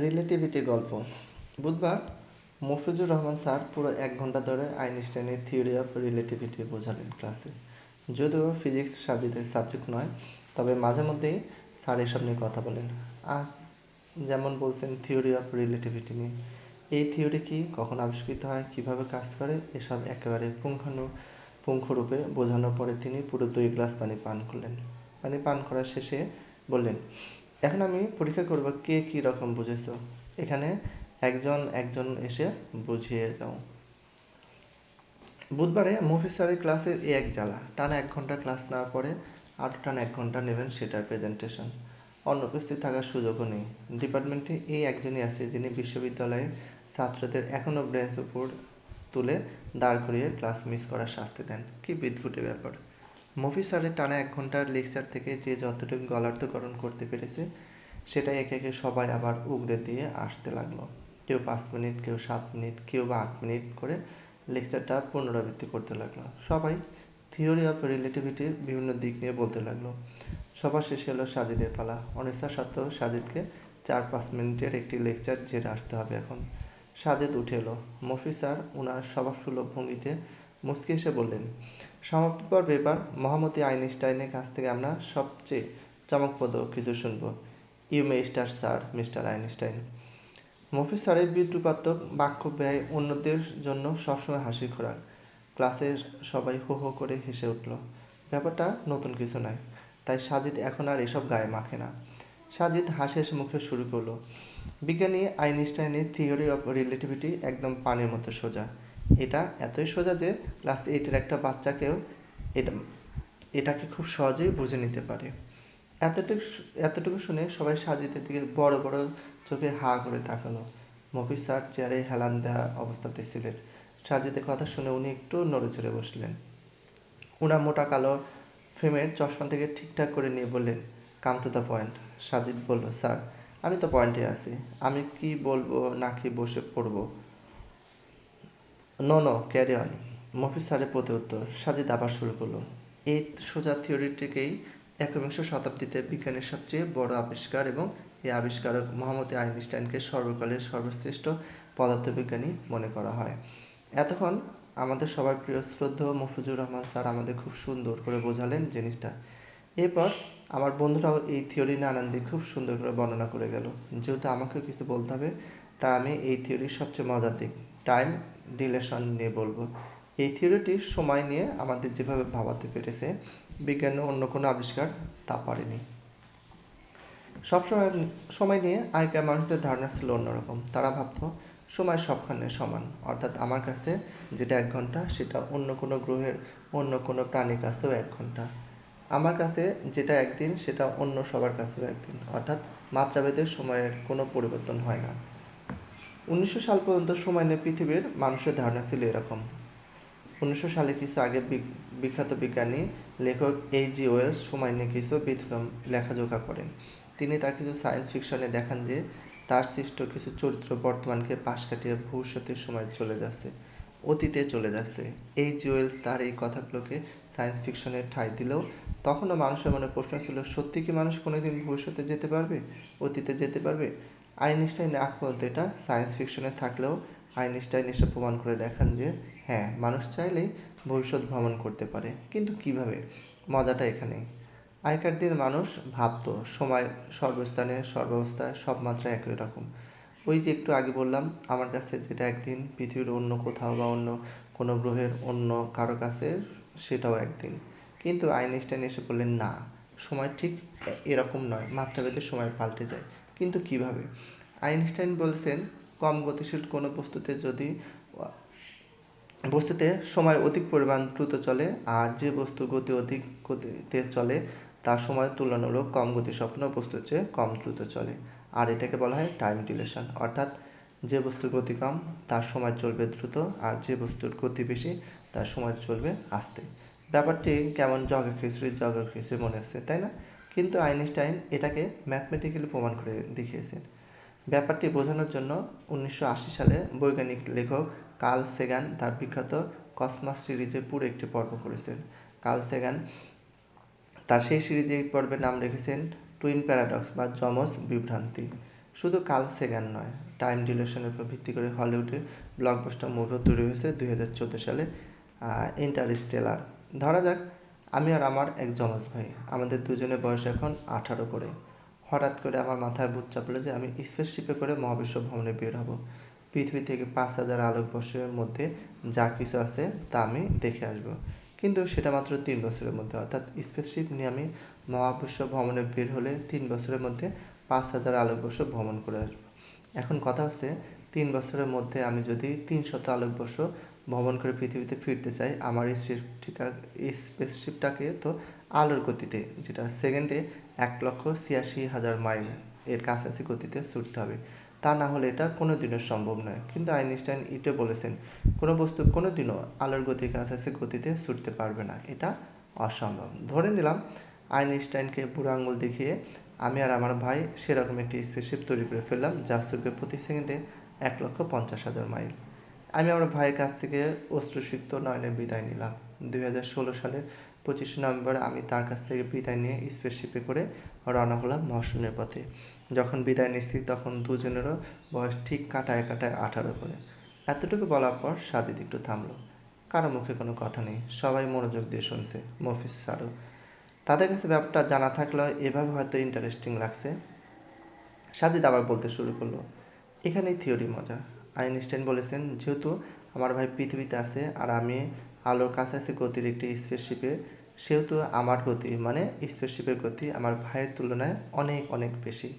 রিলেটিভিটির গল্প। বুধবার মফিজুর রহমান স্যার পুরো 1 ঘন্টা ধরে আইনস্টাইনের থিওরি অফ রিলেটিভিটি বোঝালেন ক্লাসে। যদিও ফিজিক্স সাবজেক্টের সাবজেক্ট নয়, তবে মাঝে মধ্যেই স্যার এসব নিয়ে কথা বলেন। আজ যেমন বলছেন থিওরি অফ রিলেটিভিটি নিয়ে। এই থিওরি কি, কখন আবিষ্কৃত হয়, কিভাবে কাজ করে, এসব একেবারে পুঙ্খানুপুঙ্খরূপে বোঝানোর পরে তিনি পুরো 2 গ্লাস পানি পান করলেন। পানি পান করার শেষে বললেন, এখন আমি পরীক্ষা করব কে কী রকম বুঝেছ। এখানে একজন একজন এসে বুঝিয়ে যাও। বুধবারে মফিজ স্যারের ক্লাসের এক জ্বালা, টানা 1 ঘন্টা ক্লাস নেওয়ার পরে আরও টানা 1 ঘন্টা নেবেন সেটার প্রেজেন্টেশন। অনুপস্থিত থাকার সুযোগও নেই। ডিপার্টমেন্টে এই একজনই আছে যিনি বিশ্ববিদ্যালয়ে ছাত্রদের এখনও ব্রেঞ্চ উপর তুলে দাঁড় করিয়ে ক্লাস মিস করার শাস্তি দেন। কি বিদঘুটে ব্যাপার। মফিজ স্যারের টানা 1 ঘন্টার লেকচার থেকে যে যতটুকু গলার্ধকরণ করতে পেরেছে সেটা একে একে সবাই আবার উগড়ে দিয়ে আসতে লাগলো। কেউ 5 মিনিট, কেউ 7 মিনিট, কেউ বা 8 মিনিট করে লেকচারটা পুনরাবৃত্তি করতে লাগলো। সবাই থিওরি অফ রিলেটিভিটির বিভিন্ন দিক নিয়ে বলতে লাগলো। সবার শেষে হলো সাজিদের পালা। অনিচ্ছা সত্ত্বেও সাজিদকে 4-5 মিনিটের একটি লেকচার ঝেড়ে আসতে হবে এখন। সাজিদ উঠে এলো। মফিজ স্যার ওনার স্বভাবসুলভ ভঙ্গিতে মুচকি এসে বললেন, সমাপ্তি পর্বে এবার মহামতি আইনস্টাইনের কাছ থেকে আমরা সবচেয়ে চমকপ্রদ কিছু শুনব। You may start sir, mister Einstein. Mofiz স্যারের বিদ্রুপাত্মক বাক্য ব্যয় অন্যদের জন্য সবসময় হাসির খোরাক। ক্লাসের সবাই হো হো করে হেসে উঠল। ব্যাপারটা নতুন কিছু নয়, তাই সাজিদ এখন আর এসব গায়ে মাখে না। সাজিদ হাসি হাসি মুখে শুরু করলো, বিজ্ঞানী আইনস্টাইনের থিওরি অফ রিলেটিভিটি একদম পানির মতো সোজা। এটা এতই সোজা যে ক্লাস 8-এর একটা বাচ্চাকেও এটা এটাকে খুব সহজেই বুঝে নিতে পারে। এতটুকু শুনে সবাই সাজিদের দিকে বড় বড় চোখে হাঁ করে তাকালো। মফিজ স্যার চেয়ারে হেলান দেওয়া অবস্থাতে ছিলেন। সাজিদের কথা শুনে উনি একটু নড়েচড়ে বসলেন। উনার মোটা কালো ফ্রেমের চশমা থেকে ঠিকঠাক করে নিয়ে বললেন, come to the point. Sajid বলল, স্যার আমি তো পয়েন্টে আছি, আমি কি বলবো নাকি বসে পড়বো? No no, carry on. Mofiz স্যারের প্রতি উত্তর। সাজিদ আবার শুরু করলো, এই সোজা থিওরিটিকেই 21শ শতাব্দীতে বিজ্ঞানের সবচেয়ে বড় আবিষ্কার এবং এই আবিষ্কারক মহামতি আইনস্টাইনকে সর্বকালের সর্বশ্রেষ্ঠ পদার্থবিজ্ঞানী মনে করা হয়। এতক্ষণ আমাদের সবার প্রিয় শ্রদ্ধেয় মফিজুর রহমান স্যার আমাদের খুব সুন্দর করে বোঝালেন জিনিসটা। এরপর আমার বন্ধুরাও এই থিওরি নানান দিক খুব সুন্দর করে বর্ণনা করে গেল। যেহেতু আমাকেও কিছু বলতে হবে, তা আমি এই থিওরির সবচেয়ে মজার দিক টাইম ডিলেশন নিয়ে বলবো। এই থিওরিটির সময় নিয়ে আমাদের যেভাবে ভাবাতে পেরেছে বিজ্ঞানের অন্য কোনো আবিষ্কার তা পারেনি। সবসময় সময় নিয়ে আগেকার মানুষদের ধারণা ছিল অন্যরকম। তারা ভাবতো সময় সবখানে সমান, অর্থাৎ আমার কাছে যেটা 1 ঘন্টা সেটা অন্য কোনো গ্রহের অন্য কোনো প্রাণীর কাছেও 1 ঘন্টা। আমার কাছে যেটা একদিন সেটা অন্য সবার কাছেও একদিন, অর্থাৎ মাত্রাভেদের সময়ের কোনো পরিবর্তন হয় না। 1900 সাল পর্যন্ত সময় নিয়ে পৃথিবীর মানুষের ধারণা ছিল এরকম। 1900 সালে কিছু আগে বিখ্যাত বিজ্ঞানী লেখক এইচ.জি. ওয়েলস সময় নিয়ে কিছু ব্যতিক্রম লেখাজোখা করেন। তিনি তার কিছু সায়েন্স ফিকশনে দেখান যে তার সৃষ্ট কিছু চরিত্র বর্তমানকে পাশ কাটিয়ে ভবিষ্যতের সময় চলে যাচ্ছে, অতীতে চলে যাচ্ছে। এইচ.জি. ওয়েলস তার এই কথাগুলোকে সায়েন্স ফিকশনের ঠাঁই দিলেও তখনও মানুষের মনে প্রশ্ন ছিল, সত্যি কি মানুষ কোনোদিন ভবিষ্যতে যেতে পারবে, অতীতে যেতে পারবে? আইনস্টাইন আগ পর্যন্ত এটা সায়েন্স ফিকশনে থাকলেও আইনস্টাইন এসে প্রমাণ করে দেখান যে হ্যাঁ, মানুষ চাইলেই ভবিষ্যৎ ভ্রমণ করতে পারে। কিন্তু কিভাবে? মজাটা এখানেই। আগেকার দিনের মানুষ ভাবত সময় সর্বস্থানে, সর্বাবস্থায়, সব মাত্রায় একই রকম। ওই যে একটু আগে বললাম, আমার কাছে যেটা একদিন পৃথিবীর অন্য কোথাও বা অন্য কোনো গ্রহের অন্য কারো কাছে সেটাও একদিন। কিন্তু আইনস্টাইন এসে বললেন, না, সময় ঠিক এরকম নয়, মাত্রাভেদে সময় পাল্টে যায়। কিন্তু কিভাবে? আইনস্টাইন বলছেন, কম গতিশীল কোনো বস্তুতে সময় অধিক পরিমাণ দ্রুত চলে, আর যে বস্তুর গতি অধিক গতিতে চলে তার সময় তুলনামূলক কম গতিসম্পন্ন বস্তুর চেয়ে কম দ্রুত চলে। আর এটাকে বলা হয় টাইম ডিলেশন, অর্থাৎ যে বস্তুর গতি কম তার সময় চলবে দ্রুত, আর যে বস্তুর গতি বেশি তার সময় চলবে আস্তে। ব্যাপারটি কেমন জগা খিচুড়ি মনে হচ্ছে, তাই না? কিন্তু আইনস্টাইন এটাকে ম্যাথমেটিক্যালি প্রমাণ করে দেখিয়েছেন। ব্যাপারটি বোঝানোর জন্য 1980 সালে বৈজ্ঞানিক লেখক কার্ল সেগান তার বিখ্যাত কসমস সিরিজের পুরো একটি পর্ব করেছেন। কার্ল সেগান তার সেই সিরিজে এই পর্বের নাম রেখেছেন টুইন প্যারাডক্স বা যমজ বিভ্রান্তি। শুধু কার্ল সেগান নয়, টাইম ডিলেশনের উপর ভিত্তি করে হলিউডে ব্লকবাস্টার মুভিও তৈরি হয়েছে 2014 সালে, ইন্টারস্টেলার। ধরা যাক আমি আর আমার এক যমজ ভাই, আমাদের দুজনের বয়স এখন 18 করে। হঠাৎ করে আমার মাথায় ভূত চাপলো যে আমি স্পেসশিপে করে মহাবিশ্ব ভ্রমণে বের হব। পৃথিবী থেকে 5000 আলোকবর্ষের মধ্যে যা কিছু আছে তা আমি দেখে আসব। কিন্তু সেটা মাত্র 3 বছরের মধ্যে, অর্থাৎ স্পেসশিপ নিয়ে আমি মহাবিশ্ব ভ্রমণে বের হলে 3 বছরের মধ্যে 5000 আলোকবর্ষ ভ্রমণ করে আসবো। এখন কথা হচ্ছে 3 বছরের মধ্যে আমি যদি 300 আলোকবর্ষ ভ্রমণ করে পৃথিবীতে ফিরতে চাই, আমার স্পেসশিপটাকে তো আলোর গতিতে, যেটা সেকেন্ডে 1,86,000 মাইল এর কাছাকাছি গতিতে ছুটতে হবে। তা না হলে এটা কোনো দিনও সম্ভব নয়। কিন্তু আইনস্টাইন এটাও বলেছেন, কোনো বস্তু কোনো দিনও আলোর গতির কাছাকাছি গতিতে ছুটতে পারবে না, এটা অসম্ভব। ধরে নিলাম আইনস্টাইনকে বুড়ো আঙুল দেখিয়ে আমি আর আমার ভাই সেরকম একটি স্পেসশিপ তৈরি করে ফেললাম যা ছুটবে প্রতি সেকেন্ডে 1,50,000 মাইল। আমি আমার ভাইয়ের কাছ থেকে অশ্রুসিক্ত নয়নে বিদায় নিলাম। 2016 সালের 25 নভেম্বর আমি তার কাছ থেকে বিদায় নিয়ে স্পেসশিপে করে রওনা হলাম মহাশূন্যের পথে। যখন বিদায় নিচ্ছি তখন দুজনেরও বয়স ঠিক কাটায় কাটায় 18 করে। এতটুকু বলার পর সাজিদ একটু থামলো। কারো মুখে কোনো কথা নেই, সবাই মনোযোগ দিয়ে শুনছে, মফিজ স্যারও। তাদের কাছে ব্যাপারটা জানা থাকলেও এভাবে হয়তো ইন্টারেস্টিং লাগছে। সাজিদ আবার বলতে শুরু করলো, এখানেই থিওরি মজা। আইনস্টাইন বলেছেন, যেহেতু আমার ভাই পৃথিবীতে আছে আর আমি আলোর কাছাকাছি গতির একটি স্পেসশিপে, সেহেতু আমার গতি মানে স্পেসশিপের গতি আমার ভাইয়ের তুলনায় অনেক অনেক বেশি।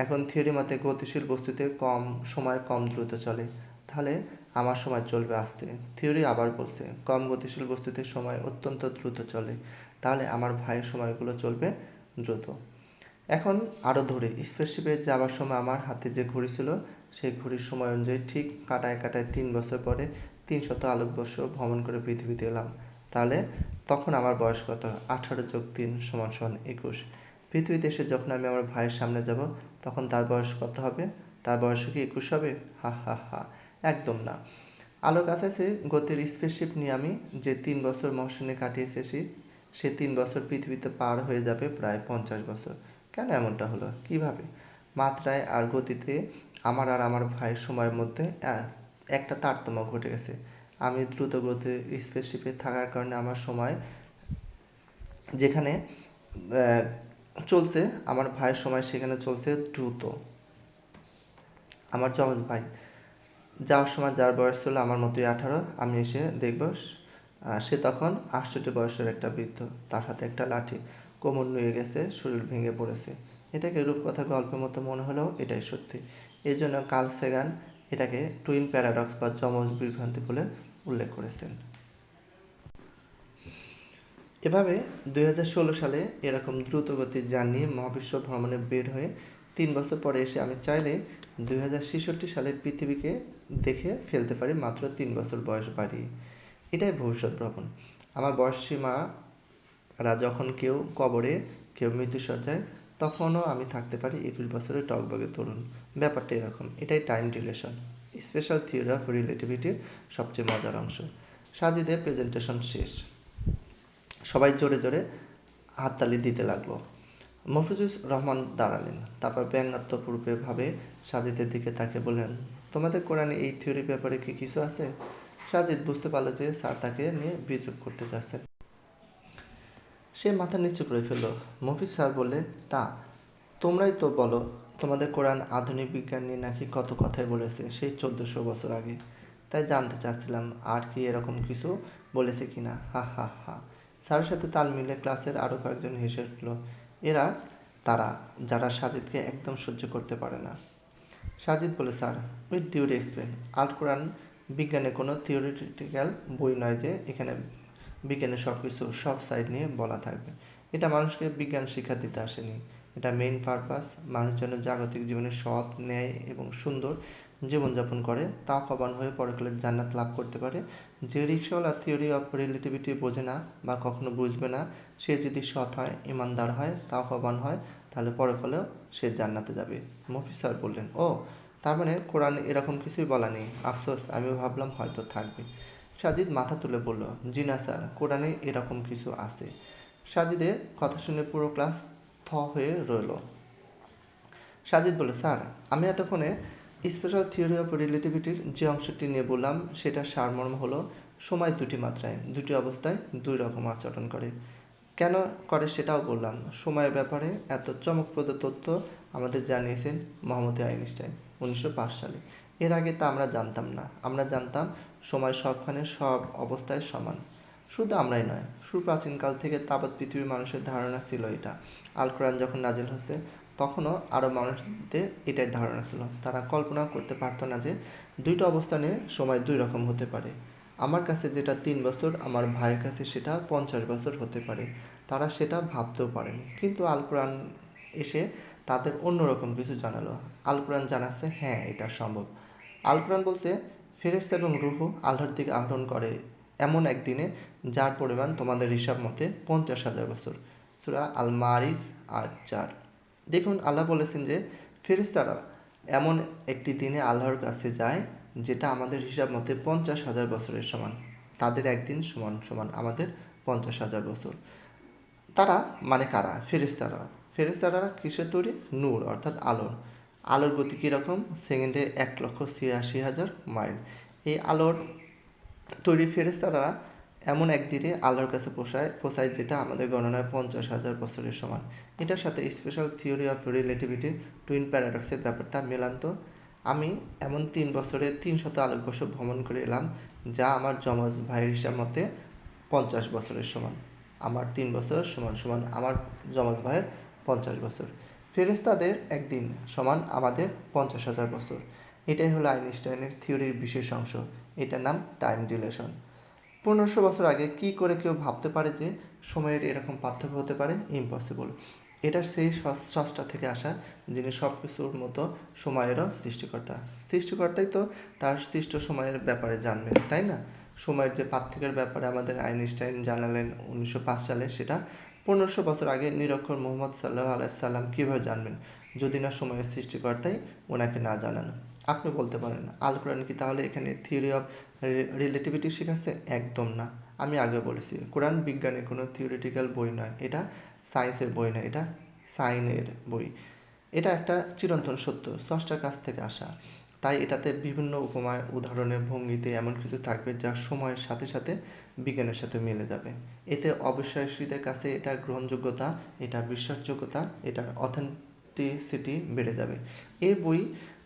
এখন থিওরি মতে গতিশীল বস্তুতে কম সময় কম দ্রুত চলে, তাহলে আমার সময় চলবে আস্তে। থিওরি আবার বলছে কম গতিশীল বস্তুতে সময় অত্যন্ত দ্রুত চলে, তাহলে আমার ভাইয়ের সময়গুলো চলবে দ্রুত। এখন আরও ধরে স্পেসশিপে যাওয়ার সময় আমার হাতে যে ঘড়ি ছিল সেই ঘড়ির সময় অনুযায়ী ঠিক কাটায় কাটায় 3 বছর পরে 300 আলোকবর্ষ ভ্রমণ করে পৃথিবীতে এলাম। তাহলে তখন আমার বয়স কত? 18+3=21। পৃথিবীতে এসে যখন আমি আমার ভাইয়ের সামনে যাব তখন তার বয়স কত হবে? তার বয়স কি 21 হবে? হা হা হা, একদম না। আলোর কাছাকাছি গতির স্পেসশিপ নিয়ে আমি যে 3 বছর মহাশূন্যে কাটিয়ে এসেছি, সে 3 বছর পৃথিবীতে পার হয়ে যাবে প্রায় 50 বছর। কেন এমনটা হলো? কিভাবে? মাত্রায় আর গতিতে আমার আর আমার ভাইয়ের সময়ের মধ্যে একটা তারতম্য ঘটে গেছে। আমি দ্রুত গতির স্পেসশিপে থাকার কারণে আমার সময় যেখানে চলছে, আমার ভাইয়ের সময় সেখানে চলছে দ্রুত। আমার যমজ ভাই যাওয়ার সময় যার বয়স ছিল আমার মতোই 18, আমি এসে দেখব সে তখন 68 বয়সের একটা বৃদ্ধ, তার হাতে একটা লাঠি, কোমর নুয়ে গেছে, শরীর ভেঙে পড়েছে। এটাকে রূপকথার গল্পের মতো মনে হলেও এটাই সত্যি। এই জন্য কার্ল সেগান এটাকে টুইন প্যারাডক্স বা যমজ বিভ্রান্তি বলে উল্লেখ করেছেন। এভাবে 2016 সালে এরকম দ্রুতগতির যান নিয়ে মহাবিশ্ব ভ্রমণে বের হয়ে 3 বছর পরে এসে আমি চাইলে 2066 সালে পৃথিবীকে দেখে ফেলতে পারি মাত্র 3 বছর বয়স বাড়িয়ে। এটাই ভবিষ্যৎ ভ্রমণ। আমার বয়সসীমারা যখন কেউ কবরে, কেউ মৃত্যুসজ্জায়, তখনও আমি থাকতে পারি 21 বছরের টগবগে তরুণ। ব্যাপারটা এরকম। এটাই time dilation, special theory of রিলেটিভিটির সবচেয়ে মজার অংশ। সাজিদের প্রেজেন্টেশন শেষ। সবাই জোরে জোরে হাততালি দিতে লাগলো। মফিজুর রহমান দাঁড়ালেন, তারপর ব্যঙ্গাত্মকরূপে সাজিদের দিকে তাকিয়ে বললেন, তোমাদের কোরআনে এই থিওরির ব্যাপারে কি কিছু আছে? সাজিদ বুঝতে পারল যে স্যার তাকে নিয়ে বিদ্রূপ করতে চাচ্ছেন। সে মাথা নিচু করে ফেলল। মফিজ স্যার বললেন, তা তোমরাই তো বলো, তোমাদের কোরআন আধুনিক বিজ্ঞান নিয়ে নাকি কত কথাই বলেছে সেই 1400 বছর আগে। তাই জানতে চাচ্ছিলাম আর কি এরকম কিছু বলেছে কিনা। হা হা হা। স্যারের সাথে তাল মিলে ক্লাসের আরও কয়েকজন হেসে উঠল। এরা তারা যারা সাজিদকে একদম সহ্য করতে পারে না। সাজিদ বলে, স্যার উইথ ডিউ রেসপেক্ট, আল কোরআন বিজ্ঞানের কোনো থিওরিটিক্যাল বই নয় যে এখানে বিজ্ঞানের সব কিছু সব সাইড নিয়ে বলা থাকবে। এটা মানুষকে বিজ্ঞান শিক্ষা দিতে আসেনি। এটা মেইন পারপাস মানুষ যেন জাগতিক জীবনে সৎ, ন্যায় এবং সুন্দর জীবনযাপন করে, তাকওয়াবান হয়ে পরকালে জান্নাত লাভ করতে পারে। যে রিক্সাওয়ালা থিওরি অফ রিলেটিভিটি বোঝে না বা কখনো বুঝবে না, সে যদি সৎ হয়, ইমানদার হয়, তাকওয়াবান হয়, তাহলে পরকালেও সে জান্নাতে যাবে। মফিজ স্যার বললেন, ও তার মানে কোরআন এরকম কিছুই বলা নেই? আফসোস, আমিও ভাবলাম হয়তো থাকবে। সাজিদ মাথা তুলে বলল, জি না স্যার, কোরআনে এরকম কিছু আছে। সাজিদের কথা শুনে পুরো ক্লাস থ হয়ে রইল। সাজিদ বলল, স্যার আমি এতক্ষণে স্পেশাল থিওরি অফ রিলেটিভিটির যে অংশটি নিয়ে বললাম সেটার সারমর্ম হলো সময় দুটি মাত্রায় দুটি অবস্থায় দুই রকম আচরণ করে। কেন করে সেটাও বললাম। সময়ের ব্যাপারে এত চমকপ্রদ তথ্য আমাদের জানিয়েছেন মোহাম্মদ আইনস্টাইন 1905 সালে। এর আগে তা আমরা জানতাম না। আমরা জানতাম সময় সবখানে সব অবস্থায় সমান। শুধু আমরাই নয়, সুপ্রাচীনকাল থেকে তাবৎ পৃথিবীর মানুষের ধারণা ছিল এটা। আল কোরআন যখন নাজিল হচ্ছে তখনও আরও মানুষদের এটাই ধারণা ছিল। তারা কল্পনাও করতে পারতো না যে দুইটা অবস্থানে সময় দুই রকম হতে পারে। আমার কাছে যেটা 3 বছর আমার ভাইয়ের কাছে সেটা 50 বছর হতে পারে। তারা সেটা ভাবতেও পারেনি। কিন্তু আল কোরআন এসে তাদের অন্যরকম কিছু জানালো। আল কোরআন জানাচ্ছে হ্যাঁ এটা সম্ভব। আল কোরআন বলছে ফেরেশতা এবং রূহ আল্লাহর দিকে আহরণ করে এমন একদিনে যার পরিমাণ তোমাদের হিসাব মতে 50,000 বছর। সূরা আল মারিজ 8:4। দেখুন আল্লাহ বলেছেন যে ফেরেশতারা এমন একটি দিনে আল্লাহর কাছে যায় যেটা আমাদের হিসাব মতে 50,000 বছরের সমান। তাদের একদিন সমান সমান আমাদের 50,000 বছর। তারা মানে কারা? ফেরেশতারা। ফেরেশতারা কিসের তৈরি? নূর অর্থাৎ আলোর। আলোর গতি কীরকম? সেকেন্ডে 1,86,000 মাইল। এই আলোর তৈরি ফেরেশতারা এমন একদিনে আল্লাহর কাছে পৌঁছায় যেটা আমাদের গণনায় 50,000 বছরের সমান। এটার সাথে স্পেশাল থিওরি অফ রিলেটিভিটির টুইন প্যারাডক্সের ব্যাপারটা মেলান তো। আমি এমন 3 বছরে 300 আলোকবর্ষ ভ্রমণ করে এলাম যা আমার যমজ ভাইয়ের হিসাব মতে 50 বছরের সমান। আমার 3 বছর সমান সমান আমার যমজ ভাইয়ের 50 বছর। ফেরেশতাদের একদিন সমান আমাদের 50,000 বছর। এটাই হলো আইনস্টাইনের থিওরির বিশেষ অংশ। এটার নাম টাইম ডিলেশন। 1500 বছর আগে কি করে কেউ ভাবতে পারে যে সময়ের এরকম পার্থক্য হতে পারে? ইম্পসিবল। এটা সেই স্রষ্টা থেকে আসা যিনি সব কিছুর মতো সময়েরও সৃষ্টিকর্তা। সৃষ্টিকর্তাই তো তার সৃষ্ট সময়ের ব্যাপারে জানবেন, তাই না? সময়ের যে পার্থক্যের ব্যাপারে আমাদের আইনস্টাইন জানালেন 1905 সালে, সেটা 1500 বছর আগে নিরক্ষর মুহাম্মদ সাল্লাল্লাহু আলাইহি সাল্লাম কীভাবে জানবেন যদি না সময়ের সৃষ্টিকর্তাই ওনাকে না জানান? আপনি বলতে পারেন আল কোরআন কি তাহলে এখানে থিওরি অফ রিলেটিভিটি শেখাচ্ছে? একদম না। আমি আগে বলেছি কোরআন বিজ্ঞানের কোনো থিওরিটিক্যাল বই নয়, এটা সায়েন্সের বই নয়, এটা সাইনের বই। এটা একটা চিরন্তন সত্য, স্রষ্টার কাছ থেকে আসা। তাই এটাতে বিভিন্ন উপমায় উদাহরণের ভঙ্গিতে এমন কিছু থাকবে যা সময়ের সাথে সাথে বিজ্ঞানের সাথে মিলে যাবে। এতে অবিশ্বাসীদের কাছে এটার গ্রহণযোগ্যতা, এটার বিশ্বাসযোগ্যতা, এটার অথেন্টিসিটি বেড়ে যাবে। এই বই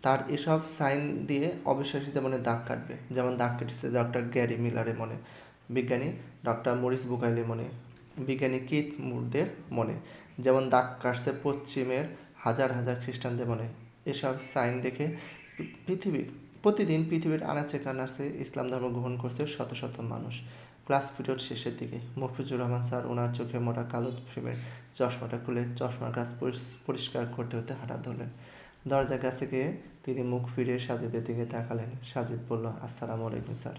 তার এসব সাইন দিয়ে অবিশ্বাসীদের মনে দাগ কাটবে, যেমন দাগ কেটেছে ডক্টর গ্যারি মিলারের মনে, বিজ্ঞানী ডক্টর মরিস বুকাইলের মনে, বিজ্ঞানী কিথ মুরদের মনে, যেমন দাগ কাটছে পশ্চিমের হাজার হাজার খ্রিস্টানদের মনে। এসব সাইন দেখে প্রতিদিন পৃথিবীর আনাচে কানাচে ইসলাম ধর্ম গ্রহণ করছে শত শত মানুষ। ক্লাস পিরিয়ড শেষের দিকে মফিজুর রহমান স্যার ওনার চোখে মোটা কালো ফ্রেমের চশমাটা খুলে চশমার কাজ পরিষ্কার করতে হতে হাঁটা ধরলেন। দরজার কাছে গিয়ে তিনি মুখ ফিরিয়ে সাজিদের দিকে তাকালেন। সাজিদ বলল, আসসালামু আলাইকুম স্যার।